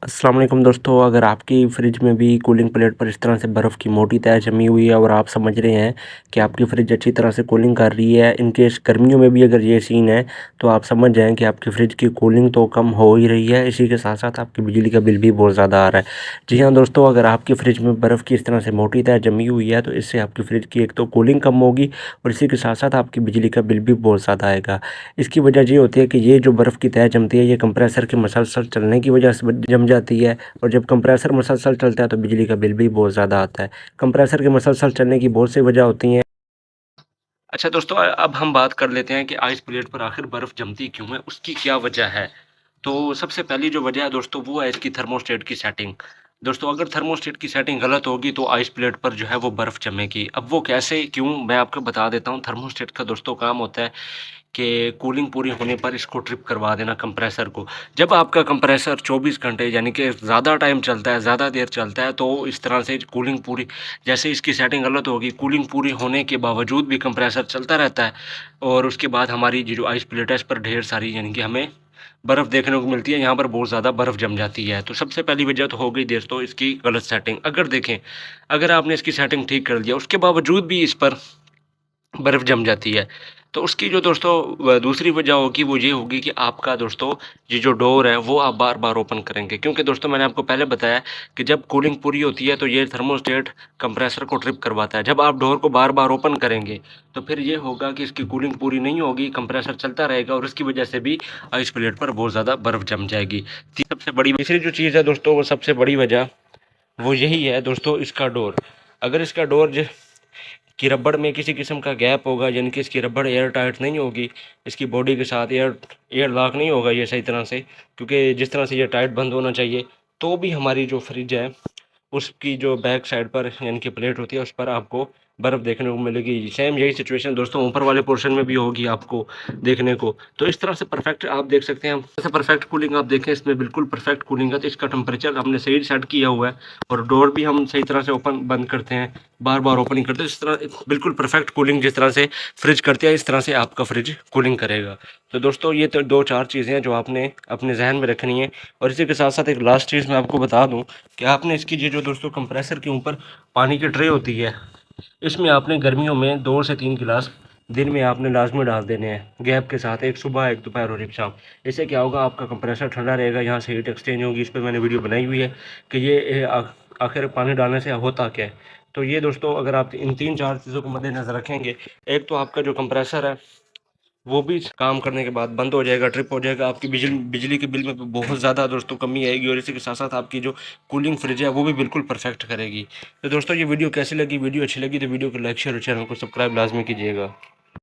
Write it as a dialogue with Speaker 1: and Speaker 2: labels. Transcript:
Speaker 1: अस्सलाम वालेकुम दोस्तों, अगर आपकी फ्रिज में भी कूलिंग प्लेट पर इस तरह से बर्फ़ की मोटी तह जमी हुई है और आप समझ रहे हैं कि आपकी फ्रिज अच्छी तरह से कूलिंग कर रही है, इन केस गर्मियों में भी अगर ये सीन है, तो आप समझ जाएँ कि आपकी फ्रिज की कूलिंग तो कम हो ही रही है, इसी के साथ-साथ आपकी बिजली का बिल भी बहुत ज़्यादा आ रहा है। जी हाँ दोस्तों, अगर आपकी फ्रिज में बर्फ़ की इस तरह से मोटी तह जमी हुई है, तो इससे आपकी फ्रिज की एक तो कूलिंग कम होगी और इसी के साथ-साथ आपकी बिजली का बिल भी बहुत ज़्यादा आएगा। इसकी वजह ये होती है कि ये जो बर्फ़ की तह जमती है, ये कंप्रेसर के मसलसल चलने की वजह से जम जाती है और जब कंप्रेसर मसलसल चलता है तो बिजली का बिल भी बहुत ज़्यादा आता है। कंप्रेसर के मसलसल चलने की बहुत सी वजह होती हैं। अच्छा दोस्तों, अब हम बात कर लेते हैं कि आइस प्लेट पर आखिर बर्फ़ जमती क्यों है, उसकी क्या वजह है? तो सबसे पहली जो वजह है दोस्तों, वो है इसकी थर्मोस्टेट की सेटिंग। दोस्तों, अगर थर्मोस्टेट की सेटिंग गलत होगी तो आइस प्लेट पर जो है वो बर्फ़ जमेगी। अब वो कैसे, क्यों, मैं आपको बता देता हूँ। थर्मोस्टेट का दोस्तों काम होता है कि कूलिंग पूरी होने पर इसको ट्रिप करवा देना कंप्रेसर को। जब आपका कंप्रेसर 24 घंटे यानी कि ज़्यादा टाइम चलता है, ज़्यादा देर चलता है, तो इस तरह से कूलिंग पूरी, जैसे इसकी सेटिंग गलत होगी, कूलिंग पूरी होने के बावजूद भी कंप्रेसर चलता रहता है और उसके बाद हमारी जो आइस प्लेट है इस पर ढेर सारी यानी कि हमें बर्फ़ देखने को मिलती है, यहाँ पर बहुत ज़्यादा बर्फ़ जम जाती है। तो सबसे पहली वजह तो हो गई दोस्तों इसकी गलत सेटिंग। अगर देखें, अगर आपने इसकी सेटिंग ठीक कर लिया, उसके बावजूद भी इस पर बर्फ़ जम जाती है, तो उसकी जो दोस्तों दूसरी वजह होगी वो ये होगी कि आपका दोस्तों ये जो डोर है वो आप बार-बार ओपन करेंगे, क्योंकि दोस्तों मैंने आपको पहले बताया कि जब कूलिंग पूरी होती है तो ये थर्मोस्टेट कंप्रेसर को ट्रिप करवाता है। जब आप डोर को बार-बार ओपन करेंगे तो फिर ये होगा कि इसकी कूलिंग पूरी नहीं होगी, कंप्रेसर चलता रहेगा और उसकी वजह से भी आइस प्लेट पर बहुत ज़्यादा बर्फ़ जम जाएगी। तीसरी जो चीज़ है दोस्तों, वो सबसे बड़ी वजह वो यही है दोस्तों, इसका डोर। अगर इसका डोर कि रबड़ में किसी किस्म का गैप होगा, यानी कि इसकी रबड़ एयर टाइट नहीं होगी, इसकी बॉडी के साथ एयर एयर लॉक नहीं होगा ये सही तरह से, क्योंकि जिस तरह से ये टाइट बंद होना चाहिए, तो भी हमारी जो फ्रिज है उसकी जो बैक साइड पर यानी कि प्लेट होती है उस पर आपको बर्फ़ देखने को मिलेगी। सेम यही सिचुएशन दोस्तों ऊपर वाले पोर्शन में भी होगी आपको देखने को। तो इस तरह से परफेक्ट आप देख सकते हैं, जैसे परफेक्ट कूलिंग आप देखें, इसमें बिल्कुल परफेक्ट कूलिंग है। तो इसका टेम्परेचर हमने सही सेट किया हुआ है और डोर भी हम सही तरह से ओपन बंद करते हैं, बार बार ओपनिंग करते हैं। इस तरह बिल्कुल परफेक्ट कूलिंग जिस तरह से फ्रिज करती है, इस तरह से आपका फ्रिज कूलिंग करेगा। तो दोस्तों ये तो दो चार चीज़ें हैं जो आपने अपने जहन में रखनी है। और इसी के साथ साथ एक लास्ट चीज़ मैं आपको बता दूं कि आपने इसकी ये जो दोस्तों कंप्रेसर के ऊपर पानी की ट्रे होती है, इसमें आपने गर्मियों में 2 से 3 गिलास दिन में आपने लाजमी डाल देने हैं, गैप के साथ, एक सुबह एक दोपहर और एक शाम। इससे क्या होगा, आपका कंप्रेसर ठंडा रहेगा, यहाँ से हीट एक्सचेंज होगी। इस पर मैंने वीडियो बनाई हुई है कि ये आखिर पानी डालने से होता क्या है। तो ये दोस्तों अगर आप इन 3-4 चीज़ों को मद्देनज़र रखेंगे, एक तो आपका जो कंप्रेसर है वो भी काम करने के बाद बंद हो जाएगा, ट्रिप हो जाएगा, आपकी बिजली के बिल में भी बहुत ज़्यादा दोस्तों कमी आएगी और इसी के साथ साथ आपकी जो कूलिंग फ्रिज है वो भी बिल्कुल परफेक्ट करेगी। तो दोस्तों ये वीडियो कैसी लगी, वीडियो अच्छी लगी तो वीडियो को लाइक शेयर और चैनल को सब्सक्राइब लाजमी कीजिएगा।